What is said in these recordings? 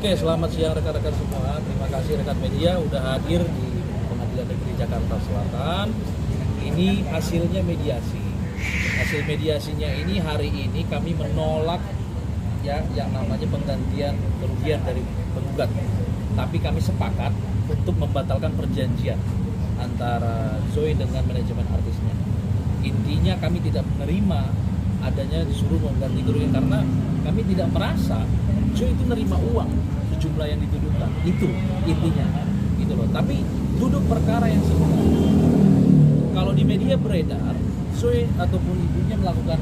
Oke, selamat siang rekan-rekan semua. Terima kasih rekan media udah hadir di Pengadilan Negeri Jakarta Selatan. Ini hasilnya mediasi. Hasil mediasinya ini hari ini kami menolak ya yang namanya penggantian kerugian dari penggugat. Tapi kami sepakat untuk membatalkan perjanjian antara Zoe dengan manajemen artisnya. Intinya kami tidak menerima adanya disuruh mengganti kerugian karena kami tidak merasa Zoe itu menerima uang sejumlah yang dituduhkan. Itu intinya, gitu loh. Tapi duduk perkara yang sebenarnya. Kalau di media beredar, Zoe ataupun ibunya melakukan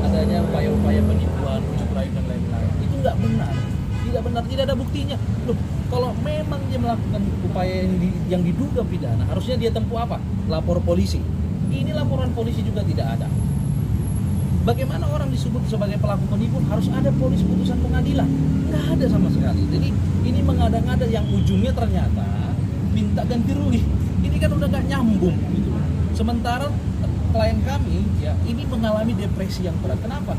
adanya upaya-upaya penipuan, ujuk rayu dan lain-lain. Itu nggak benar. Tidak benar, tidak ada buktinya. Loh, kalau memang dia melakukan upaya yang diduga pidana, harusnya dia tempuh apa? Lapor polisi. Ini laporan polisi juga tidak ada. Bagaimana orang disebut sebagai pelaku penipu harus ada polis putusan pengadilan? Nggak ada sama sekali. Jadi ini mengada-ngada yang ujungnya ternyata minta ganti rugi. Ini kan udah nggak nyambung gitu. Sementara klien kami ya ini mengalami depresi yang berat. Kenapa?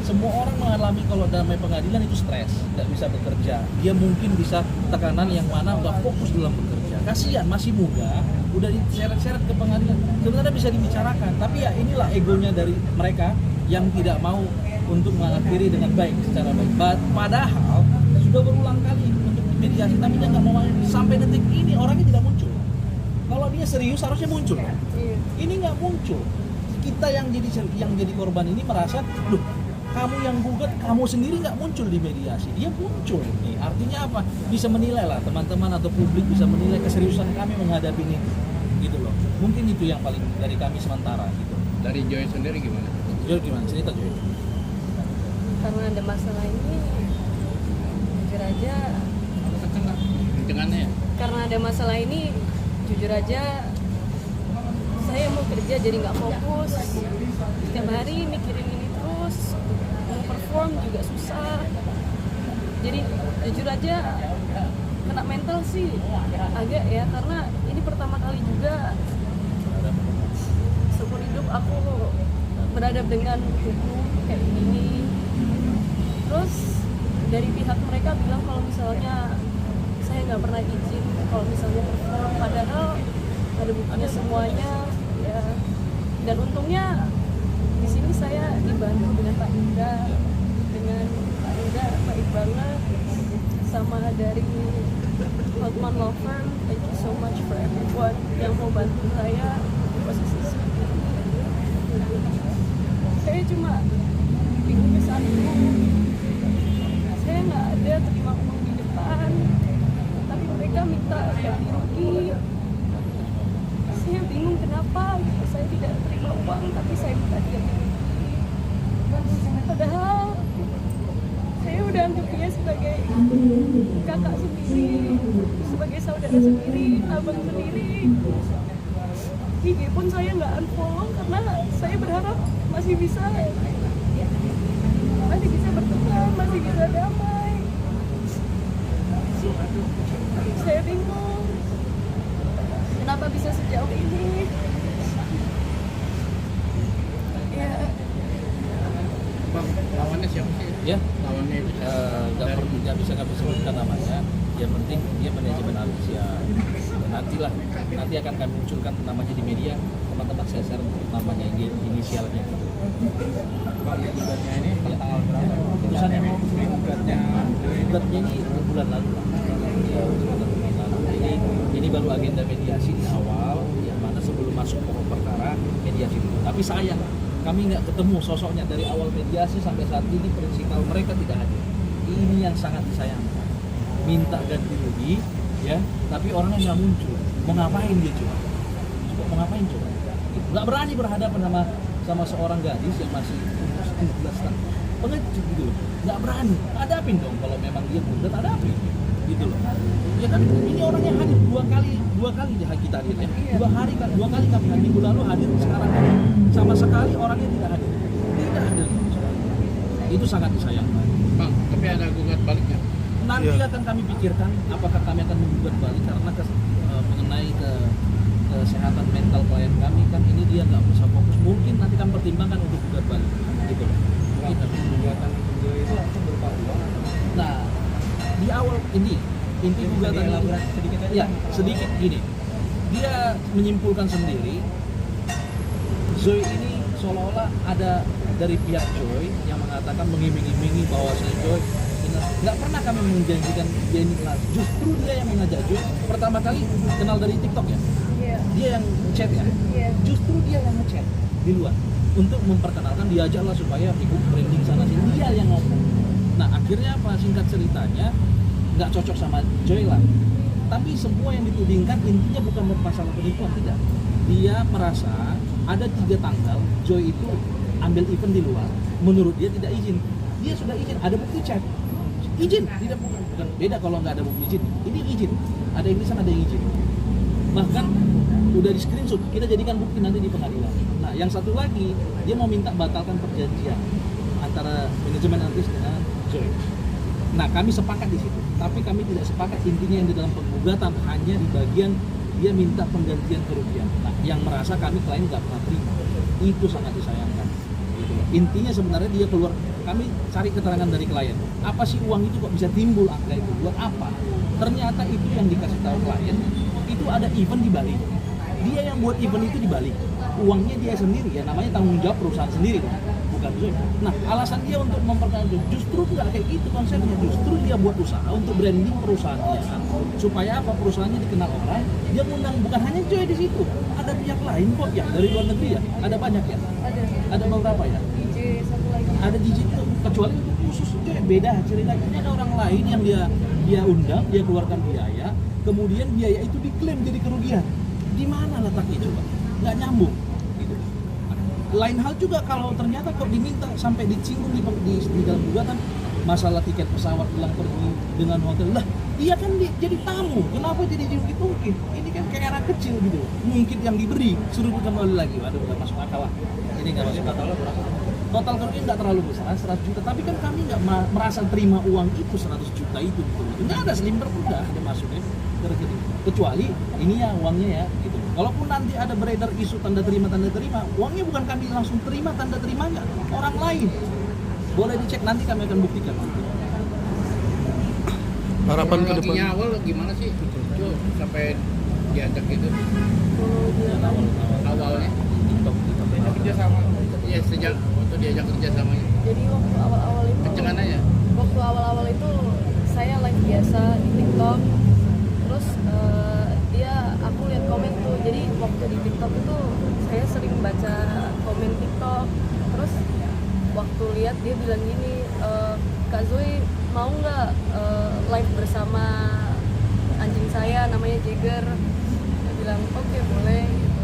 Semua orang mengalami kalau dalam pengadilan itu stres, nggak bisa bekerja. Dia mungkin bisa tekanan yang mana nggak fokus dalam bekerja. Kasihan masih muda, udah diseret-seret ke pengadilan. Sebenarnya bisa dibicarakan, tapi ya inilah egonya dari mereka yang tidak mau untuk mengakhiri dengan baik secara baik. Padahal sudah berulang kali untuk mediasi, tapi dia nggak mau sampai detik ini orangnya tidak muncul. Kalau dia serius harusnya muncul. Ini nggak muncul. Kita yang jadi korban ini merasa, loh, kamu yang gugat, kamu sendiri nggak muncul di mediasi, dia muncul. Nih, artinya apa? Bisa menilai lah teman-teman atau publik bisa menilai keseriusan kami menghadapi ini, gitu loh. Mungkin itu yang paling dari kami sementara. Gitu. Dari Joy sendiri gimana? Joy gimana? Cerita Joy. Karena ada masalah ini, jujur aja. Kencengannya ya? Karena ada masalah ini, jujur aja, saya mau kerja jadi nggak fokus. Setiap hari mikirin ini terus. Perform juga susah, jadi jujur aja kena mental sih agak ya, karena ini pertama kali juga seumur hidup aku berhadap dengan hukum kayak gini. Terus dari pihak mereka bilang kalau misalnya saya nggak pernah izin kalau misalnya perform, padahal ada buktinya semuanya ya. Dan untungnya di sini saya dibantu dengan Pak Indra, baik banget, sama dari Hotman Law Firm. Thank you so much for everyone yang mau bantu saya di posisi seperti ini. Saya cuma bingung ke saat itu, saya nggak ada terima uang di depan, tapi mereka minta ganti rugi. Saya bingung kenapa saya tidak terima uang tapi saya minta ganti rugi. Padahal saya udah anggap dia sebagai kakak sendiri, sebagai saudara sendiri, abang sendiri. IG pun saya nggak unfollow karena saya berharap masih bisa berteman, masih bisa damai. Saya bingung kenapa bisa sejauh ini. Ya. Bang, lawannya siapa sih? Ya, Lawannya itu nggak bisa sebutkan namanya. Yang penting dia manajemen artis ya. Nanti akan kami munculkan namanya di media. Teman-teman saya share namanya inisialnya. Bang, gugatnya ini pada tanggal berapa? Putusannya mau Gugatnya ini bulan lalu lah. Ya, bulan lalu. Ini baru agenda mediasi di awal, yang mana sebelum masuk pokok perkara mediasi dulu. Tapi sayang, kami nggak ketemu sosoknya dari awal mediasi sampai saat ini. Prinsipal mereka tidak hadir. Ini yang sangat disayangkan. Minta ganti rugi, ya, tapi orangnya nggak muncul. Mau ngapain dia coba? Mau ngapain coba? Nggak berani berhadapan sama seorang gadis yang masih umur 17 tahun. Pengecut gitu loh. Nggak berani. Hadapin dong kalau memang dia gugat, hadapin. Gitu loh. Ya kan ini orangnya hadir dua kali kita hadir ya. Dua kali kami hadir. Minggu lalu hadir, sekarang sama sekali orangnya tidak hadir. Tidak hadir. Itu sangat disayangkan. Bang, tapi ada gugat baliknya. Nanti akan kami pikirkan apakah kami akan menggugat balik karena mengenai kesehatan mental klien kami kan ini dia nggak bisa fokus. Mungkin nanti kami pertimbangkan untuk gugat balik. Gitu loh. Gugatan itu langsung berupa uang. Nah, di awal ini inti gugatan ini elaborasi sedikit aja. ya sedikit gini, dia menyimpulkan sendiri Zoe ini seolah-olah ada dari pihak Joy yang mengatakan mengiming-imingi bahwa Joy nggak pernah kami menjanjikan dia ini kelas, justru dia yang mengajak Joy pertama kali kenal dari TikTok ya, Iya. dia yang chat ya, Iya. justru dia yang ngechat di luar untuk memperkenalkan, diajaklah supaya ikut branding sana sini, dia yang ngomong. Nah akhirnya apa, singkat ceritanya nggak cocok sama Joy lah, tapi semua yang ditudingkan intinya bukan masalah penipuan, tidak, dia merasa ada 3 tanggal Joy itu ambil event di luar, menurut dia tidak izin, dia sudah izin, ada bukti chat izin, tidak bukan beda kalau nggak ada bukti izin, ini izin, ada yang ada yang izin, bahkan udah di screenshot, kita jadikan bukti nanti di pengadilan. Nah yang satu lagi dia mau minta batalkan perjanjian antara manajemen artis dengan Joy. Nah kami sepakat di situ, tapi kami tidak sepakat intinya yang di dalam penggugatan hanya di bagian dia minta penggantian kerugian. Nah yang merasa kami klien nggak pernah terima, itu sangat disayangkan. Gitu. Intinya sebenarnya dia keluar, kami cari keterangan dari klien, apa sih uang itu kok bisa timbul angka itu, buat apa? Ternyata itu yang dikasih tahu klien, itu ada event di Bali. Dia yang buat event itu di Bali, uangnya dia sendiri ya, namanya tanggung jawab perusahaan sendiri kan, bukan Zoe. Nah alasan dia untuk memperkenalkan justru nggak kayak gitu konsepnya, justru dia buat usaha untuk branding perusahaannya kan, supaya apa, perusahaannya dikenal orang, dia ngundang bukan hanya Joy di situ, ada pihak lain kok ya dari luar negeri ya, ada banyak ya, ada beberapa ya, DJ satu lagi. ada DJ itu kecuali itu khusus Joy, beda ceritanya, ini ada orang lain yang dia undang, dia keluarkan biaya, kemudian biaya itu diklaim jadi kerugian. Di mana letaknya coba? Nggak nyambung gitu. Lain hal juga kalau ternyata kok diminta sampai disinggung di dalam gugatan masalah tiket pesawat pulang pergi dengan hotel, lah dia kan jadi tamu, kenapa jadi diungkit-ungkit? Ini kan kayak anak kecil gitu, mungkin yang diberi suruh kembali lagi, waduh nggak masuk akal lah, ini nggak masuk akal. Total kerugian nggak terlalu besar, 100 juta, tapi kan kami nggak merasa terima uang itu 100 juta itu gitu. Nggak ada selimber pun nggak ada masuknya ke rekening, kecuali ini ya uangnya ya gitu. Kalaupun nanti ada beredar isu tanda terima, uangnya bukan kami langsung terima tanda terimanya, orang lain. Boleh dicek, nanti kami akan buktikan. Harapan ke depan. Kronologinya awal gimana sih? Itu sampai diajak gitu. Awalnya kerja sama. Iya, sejak waktu diajak kerja samanya. Jadi waktu awal-awal itu Kencengan aja. waktu awal-awal itu saya live biasa di TikTok, terus aku lihat komen tuh, jadi waktu di TikTok itu saya sering baca komen TikTok, terus waktu lihat dia bilang gini, Kak Zoe mau nggak live bersama anjing saya namanya Jagger. Dia bilang oke, boleh gitu.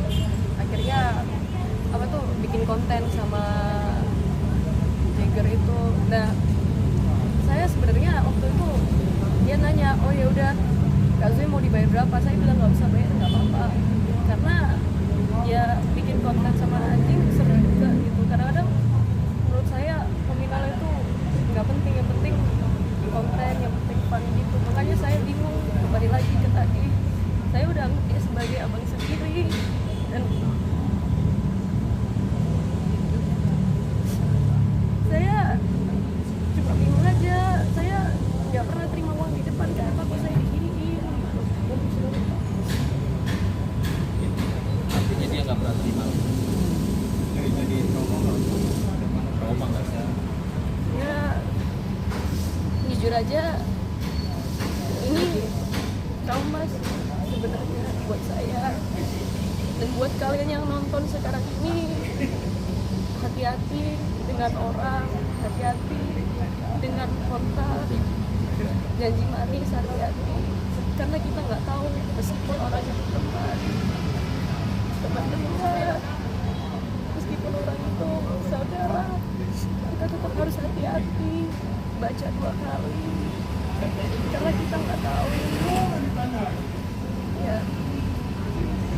Akhirnya apa tuh bikin konten sama Jagger itu. Nah saya sebenarnya waktu itu dia nanya, oh ya udah Kak Zoe mau dibayar berapa? Saya bilang nggak usah bayar, nggak apa-apa, karena ya bikin konten sama anjing seru juga gitu. Kadang-kadang menurut saya nominal itu nggak penting, yang penting konten, yang penting fun gitu. Makanya saya bingung, kembali lagi ke tadi, saya udah anggap dia sebagai abang sendiri, dan saya cuma bingung aja. Saya nggak pernah terima uang di depan, kenapa kok saya diginiin gitu. Artinya dia nggak pernah terima. Jadi Trauma nggak sih? Ya jujur aja ini trauma sih sebenarnya buat saya dan buat kalian yang nonton sekarang ini. Hati-hati dengan orang, hati-hati dengan kontak, janji manis, hati-hati, karena kita nggak tahu meskipun orang itu teman dekat, meskipun orang itu saudara, kita tetap harus hati-hati, baca 2 kali, karena kita nggak tahu ya.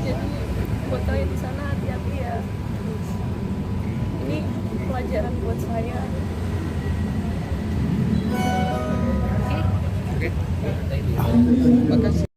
Jadi buat kalian di sana hati-hati ya, ini pelajaran buat saya. Oke. Thank you. Makasih.